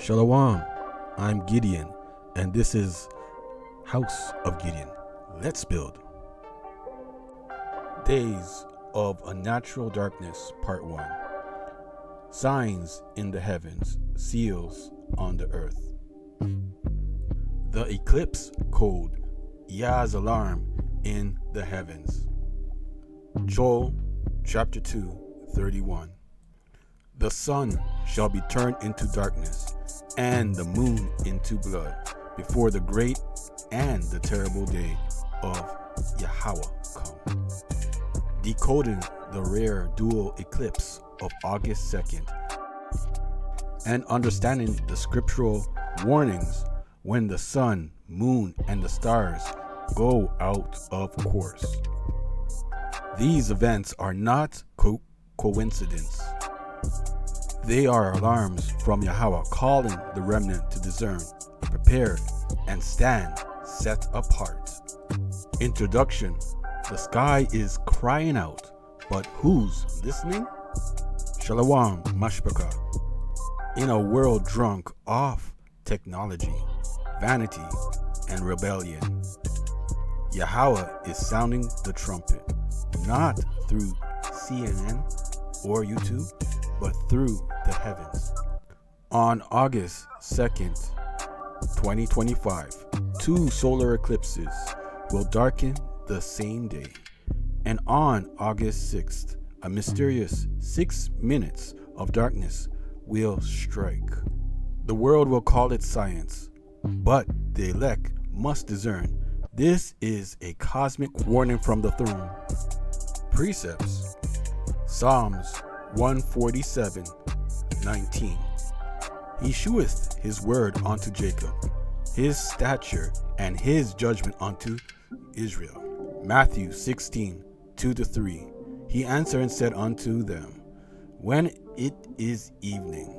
Shalom, I'm Gideon, and this is House of Gideon. Let's build. Days of Unnatural Darkness, Part 1. Signs in the heavens, seals on the earth. The eclipse code, Yah's alarm in the heavens. Joel chapter 2, 31. The sun shall be turned into darkness, and the moon into blood, before the great and the terrible day of Yahawah come. Decoding the rare dual eclipse of August 2nd, and understanding the scriptural warnings when the sun, moon, and the stars go out of course. These events are not coincidence. They are alarms from Yahawah calling the remnant to discern, prepare, and stand set apart. Introduction. The sky is crying out, but who's listening? Shalom Mashbaka. In a world drunk off technology, vanity, and rebellion, Yahawah is sounding the trumpet, not through CNN or YouTube, but through the heavens. On August 2nd, 2025, 2 solar eclipses will darken the same day. And on August 6th, a mysterious 6 minutes of darkness will strike. The world will call it science, but the elect must discern. This is a cosmic warning from the throne. Precepts. Psalms 147:19. He sheweth his word unto Jacob, his stature and his judgment unto Israel. Matthew 16:2-3. He answered and said unto them, when it is evening,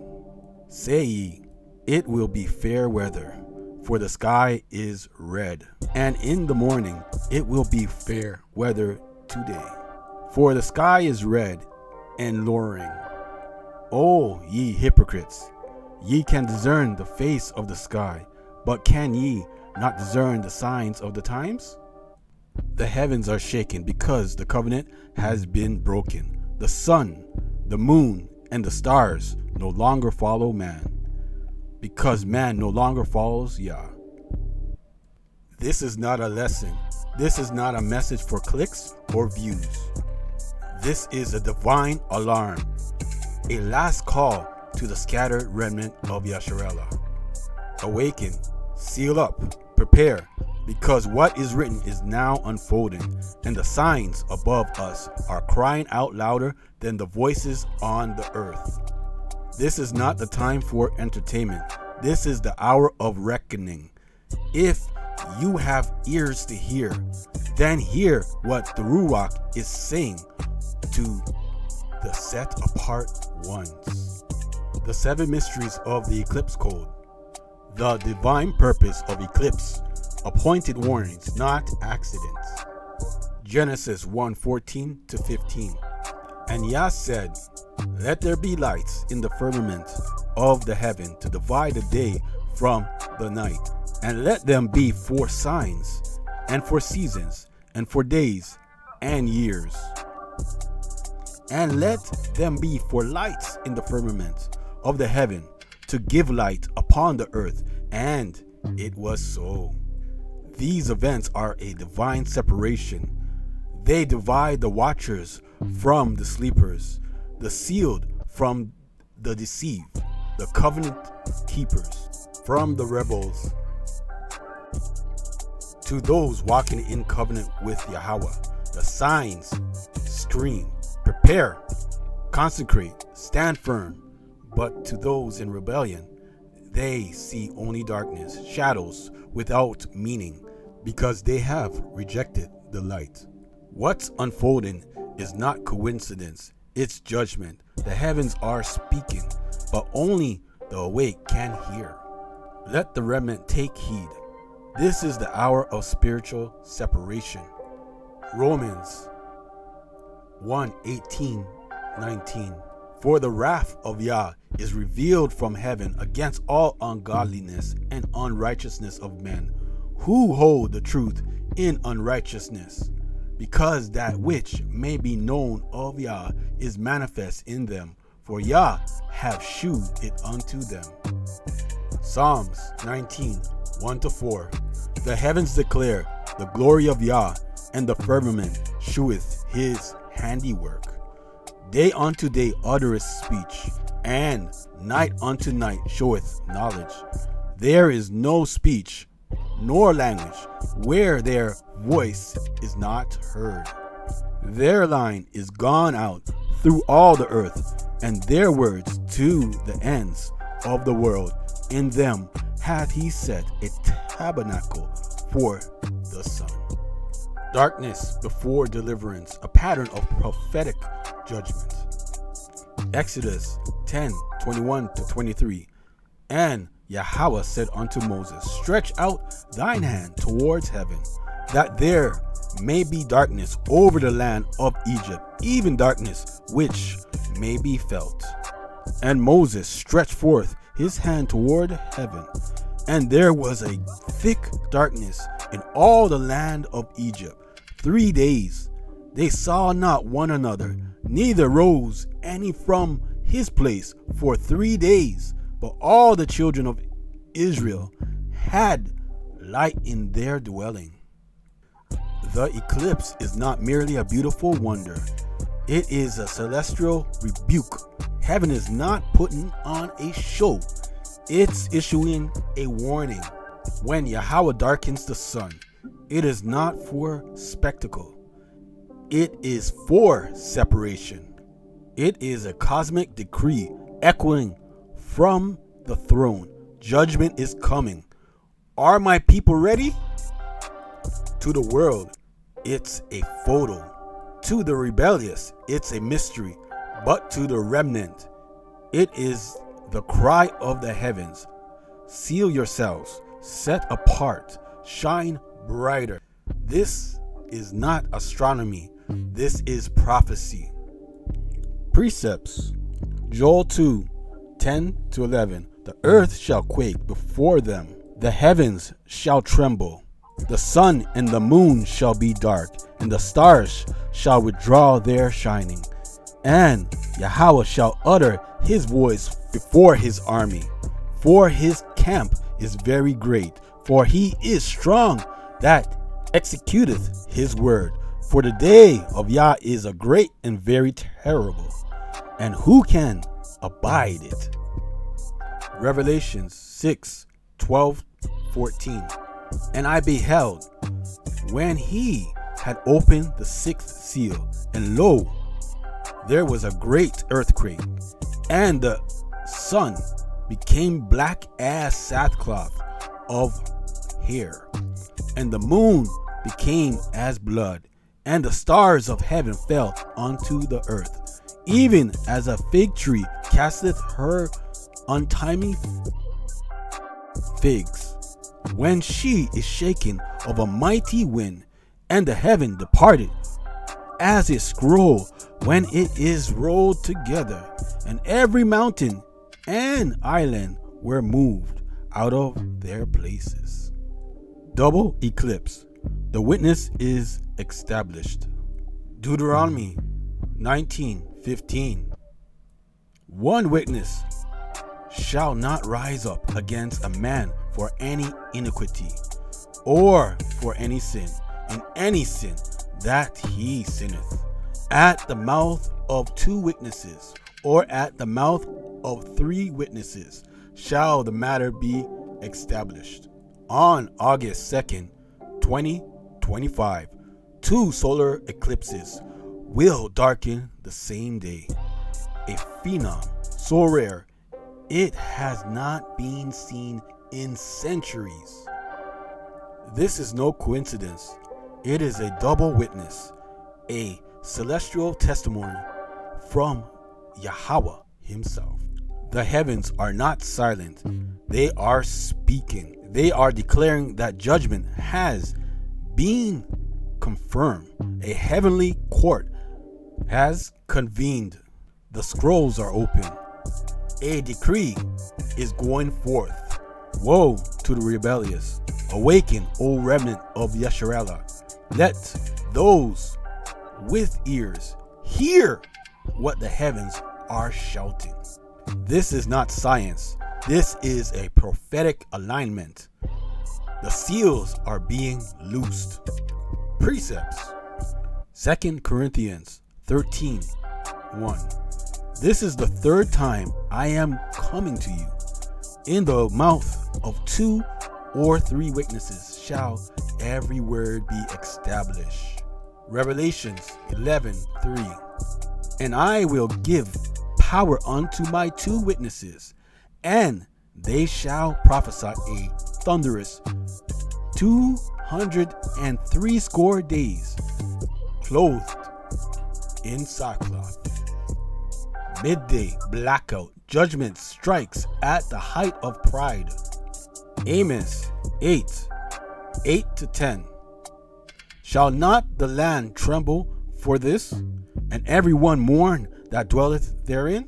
say ye, it will be fair weather, for the sky is red. And in the morning it will be fair weather today, for the sky is red and lowering. O ye hypocrites, ye can discern the face of the sky, but can ye not discern the signs of the times? The heavens are shaken because the covenant has been broken. The sun, the moon, and the stars no longer follow man, because man no longer follows Yah. This is not a lesson. This is not a message for clicks or views. This is a divine alarm, a last call to the scattered remnant of Yasharallah. Awaken, seal up, prepare, because what is written is now unfolding, and the signs above us are crying out louder than the voices on the earth. This is not the time for entertainment. This is the hour of reckoning. If you have ears to hear, then hear what the Ruach is saying to the set apart ones. The 7 mysteries of the eclipse code. The divine purpose of eclipse. Appointed warnings, not accidents. Genesis 1:14-15. And Yah said, let there be lights in the firmament of the heaven to divide the day from the night, and let them be for signs, and for seasons, and for days and years. And let them be for lights in the firmament of the heaven, to give light upon the earth. And it was so. These events are a divine separation. They divide the watchers from the sleepers, the sealed from the deceived, the covenant keepers from the rebels. To those walking in covenant with Yahawah, the signs scream, prepare, consecrate, stand firm. But to those in rebellion, they see only darkness, shadows without meaning, because they have rejected the light. What's unfolding is not coincidence, it's judgment. The heavens are speaking, but only the awake can hear. Let the remnant take heed. This is the hour of spiritual separation. Romans 1:18-19. For the wrath of Yah is revealed from heaven against all ungodliness and unrighteousness of men, who hold the truth in unrighteousness, because that which may be known of Yah is manifest in them, for Yah have shewed it unto them. Psalms 19, 1-4. The heavens declare the glory of Yah, and the firmament sheweth his handiwork. Day unto day uttereth speech, and night unto night showeth knowledge. There is no speech nor language where their voice is not heard. Their line is gone out through all the earth, and their words to the ends of the world. In them hath he set a tabernacle for the sun. Darkness before deliverance, a pattern of prophetic judgment. Exodus 10:21-23. And Yahawah said unto Moses, stretch out thine hand towards heaven, that there may be darkness over the land of Egypt, even darkness which may be felt. And Moses stretched forth his hand toward heaven, and there was a thick darkness in all the land of Egypt 3 days. They saw not one another, neither rose any from his place for 3 days. But all the children of Israel had light in their dwelling. The eclipse is not merely a beautiful wonder. It is a celestial rebuke. Heaven is not putting on a show. It's issuing a warning. When Yahawah darkens the sun, it is not for spectacle. It is for separation. It is a cosmic decree echoing from the throne. Judgment is coming. Are my people ready? To the world, it's a photo. To the rebellious, it's a mystery. But to the remnant, it is the cry of the heavens. Seal yourselves, set apart, shine brighter. This is not astronomy. This is prophecy. Precepts. Joel 2:10-11. The earth shall quake before them. The heavens shall tremble. The sun and the moon shall be dark, and the stars shall withdraw their shining. And Yahawah shall utter his voice before his army. For his camp is very great, for he is strong that executeth his word. For the day of Yah is a great and very terrible, and who can abide it? Revelations 6:12-14. And I beheld, when he had opened the sixth seal, and lo, there was a great earthquake, and the sun became black as sackcloth of hair, and the moon became as blood, and the stars of heaven fell unto the earth, even as a fig tree casteth her untimely figs, when she is shaken of a mighty wind. And the heaven departed as a scroll when it is rolled together, and every mountain and island were moved out of their places. Double eclipse. The witness is established. Deuteronomy 19:15. One witness shall not rise up against a man for any iniquity, or for any sin, in any sin that he sinneth. At the mouth of 2 witnesses, or at the mouth of 3 witnesses, shall the matter be established. On August 2nd, 2025, 2 solar eclipses will darken the same day. A phenom so rare it has not been seen in centuries. This is no coincidence. It is a double witness, a celestial testimony from Yahawah himself. The heavens are not silent. They are speaking. They are declaring that judgment has been confirmed. A heavenly court has convened. The scrolls are open. A decree is going forth. Woe to the rebellious. Awaken, O remnant of Yasharallah. Let those with ears hear what the heavens are shouting. This is not science. This is a prophetic alignment. The seals are being loosed. Precepts. 2 Corinthians 13:1. This is the third time I am coming to you. In the mouth of 2 or 3 witnesses shall every word be established. Revelations 11:3. And I will give power unto my 2 witnesses, and they shall prophesy a thunderous 260 days, clothed in sackcloth. Midday blackout. Judgment strikes at the height of pride. Amos 8:8-10. Shall not the land tremble for this, and every one mourn that dwelleth therein?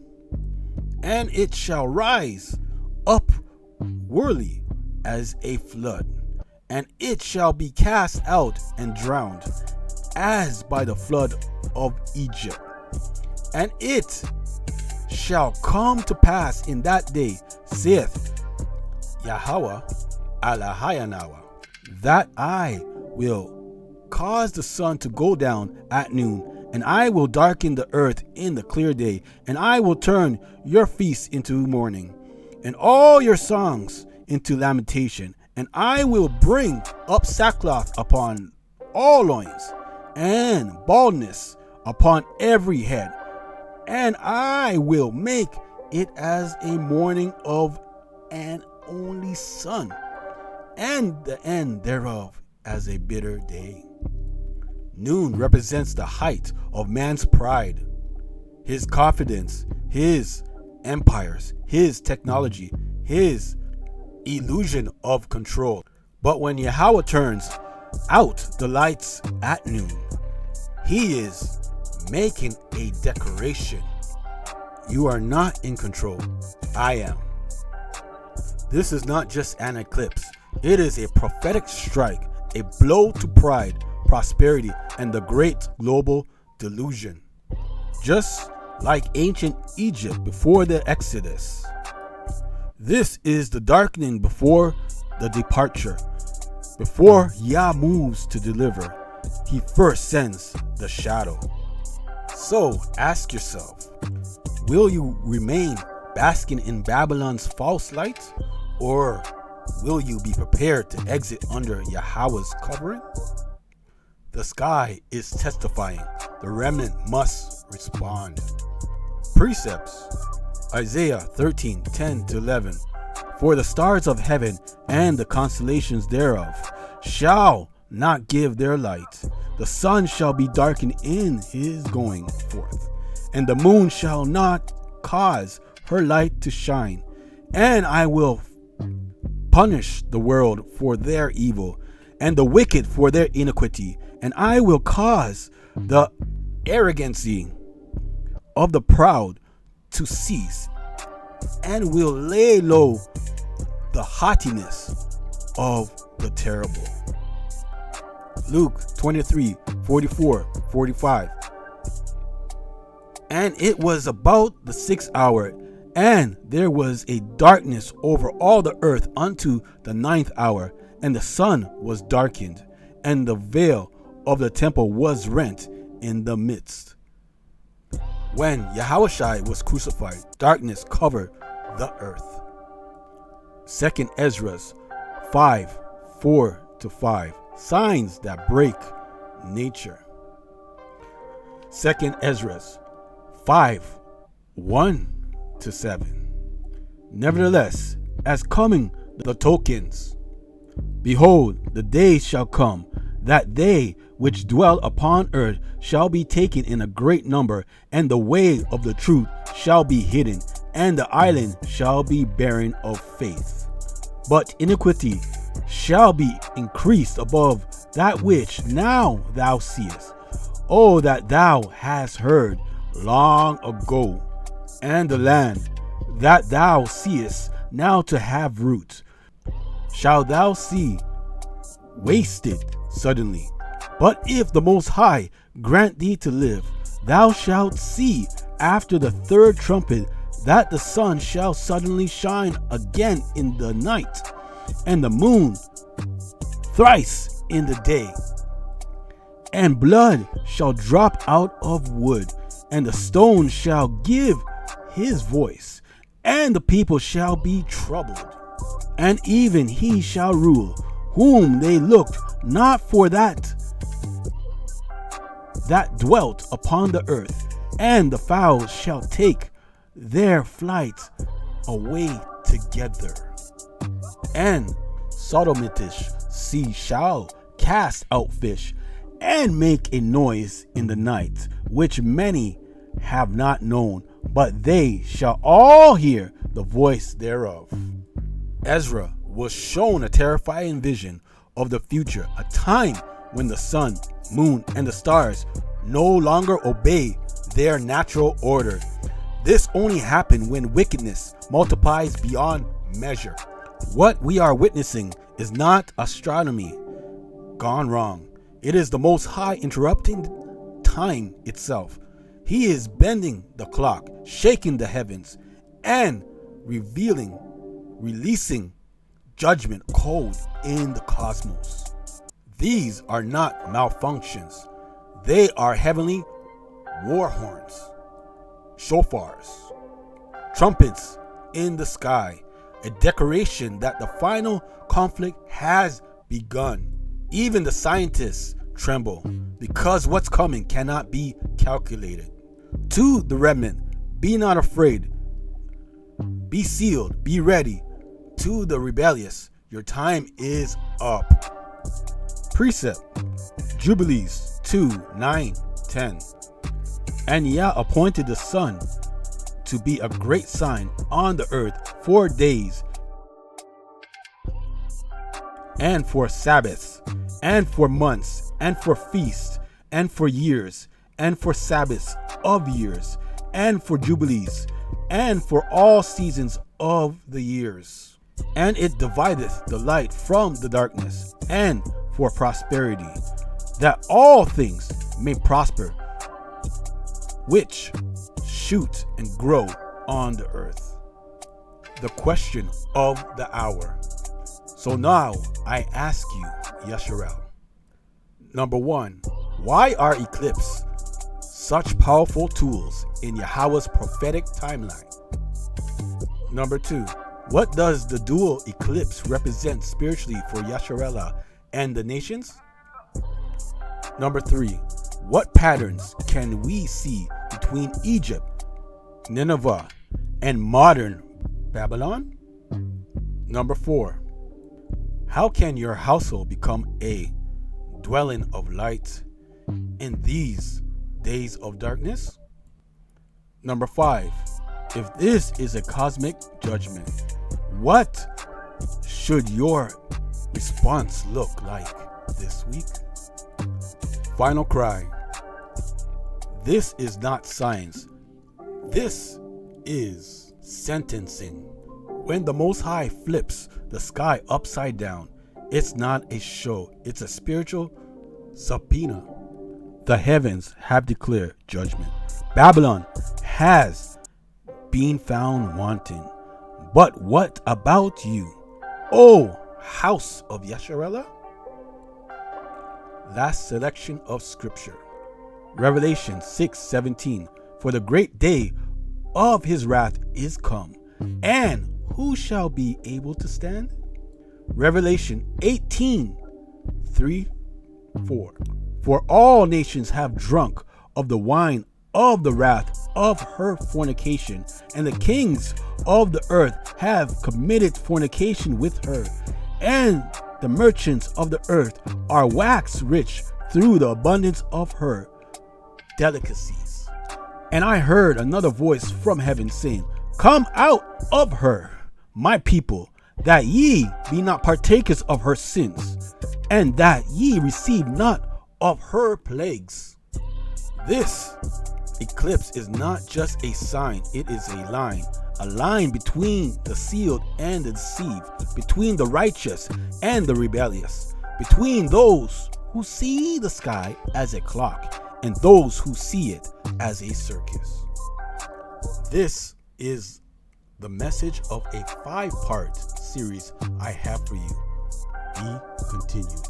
And it shall rise up whirly as a flood, and it shall be cast out and drowned, as by the flood of Egypt. And it shall come to pass in that day, saith Yahawah Alahayanawa, that I will cause the sun to go down at noon, and I will darken the earth in the clear day, and I will turn your feasts into mourning, and all your songs into lamentation, and I will bring up sackcloth upon all loins, and baldness upon every head, and I will make it as a mourning of an only son, and the end thereof as a bitter day. Noon represents the height of man's pride, his confidence, his empires, his technology, his illusion of control. But when Yahawah turns out the lights at noon, he is making a declaration. You are not in control. I am. This is not just an eclipse. It is a prophetic strike, a blow to pride, prosperity, and the great global delusion. Just like ancient Egypt before the Exodus. This is the darkening before the departure. Before Yah moves to deliver, he first sends the shadow. So ask yourself, will you remain basking in Babylon's false light, or will you be prepared to exit under Yahawah's covering? The sky is testifying. The remnant must respond. Precepts. Isaiah 13:10-11. For the stars of heaven and the constellations thereof shall not give their light. The sun shall be darkened in his going forth, and the moon shall not cause her light to shine. And I will punish the world for their evil, and the wicked for their iniquity. And I will cause the arrogancy of the proud to cease, and will lay low the haughtiness of the terrible. Luke 23:44-45. And it was about the 6th hour, and there was a darkness over all the earth unto the 9th hour, and the sun was darkened, and the veil of the temple was rent in the midst. When Yahawah was crucified, darkness covered the earth. 2 Esdras 5:4-5. Signs that break nature. 2 Esdras 5:1-7. Nevertheless, as coming the tokens, behold, the days shall come, that they which dwell upon earth shall be taken in a great number, and the way of the truth shall be hidden, and the island shall be barren of faith. But iniquity shall be increased above that which now thou seest. Oh, that thou hast heard long ago, and the land that thou seest now to have root, shalt thou see wasted suddenly. But if the Most High grant thee to live, thou shalt see after the third trumpet that the sun shall suddenly shine again in the night, and the moon thrice in the day. And blood shall drop out of wood, and the stone shall give his voice, and the people shall be troubled. And even he shall rule, whom they looked not for that dwelt upon the earth, and the fowls shall take their flight away together. And Sodomitish sea shall cast out fish, and make a noise in the night, which many have not known, but they shall all hear the voice thereof. Ezra was shown a terrifying vision of the future, a time when the sun, moon, and the stars no longer obey their natural order. This only happened when wickedness multiplies beyond measure. What we are witnessing is not astronomy gone wrong. It is the Most High interrupting time itself. He is bending the clock, shaking the heavens, and releasing judgment code in the cosmos. These are not malfunctions. They are heavenly war horns, shofars, trumpets in the sky, a declaration that the final conflict has begun. Even the scientists tremble because what's coming cannot be calculated. To the remnant, be not afraid, be sealed, be ready. To the rebellious, your time is up. Precept, Jubilees 2:9-10. And Yah appointed the sun to be a great sign on the earth 4 days, and for Sabbaths, and for months, and for feasts, and for years, and for Sabbaths of years, and for jubilees, and for all seasons of the years. And it divideth the light from the darkness, and for prosperity, that all things may prosper, which shoot and grow on the earth. The question of the hour. So now I ask you, Yasharel. Number 1, why are eclipses such powerful tools in Yahawah's prophetic timeline? Number 2, what does the dual eclipse represent spiritually for Yasharel and the nations? Number 3, what patterns can we see between Egypt, Nineveh, and modern Babylon? Number 4, how can your household become a dwelling of light in these days of darkness? Number 5, if this is a cosmic judgment, what should your response look like this week? Final cry. This is not science. This is sentencing. When the Most High flips the sky upside down, it's not a show, it's a spiritual subpoena. The heavens have declared judgment. Babylon has been found wanting. But what about you, O house of Yasharel? Last selection of scripture. Revelation 6:17. For the great day of his wrath is come, and who shall be able to stand? Revelation 18:3-4. For all nations have drunk of the wine of the wrath of her fornication, and the kings of the earth have committed fornication with her, and the merchants of the earth are waxed rich through the abundance of her delicacies. And I heard another voice from heaven saying, Come out of her, my people, that ye be not partakers of her sins, and that ye receive not of her plagues. This eclipse is not just a sign, it is a line, a line between the sealed and the deceived, between the righteous and the rebellious, between those who see the sky as a clock and those who see it as a circus. This is the message of a 5-part series I have for you. Be continued.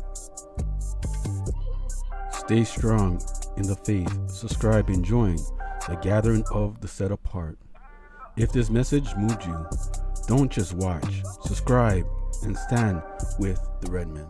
Stay strong in the faith. Subscribe and join the gathering of the set apart. If this message moved you, don't just watch. Subscribe and stand with the red men.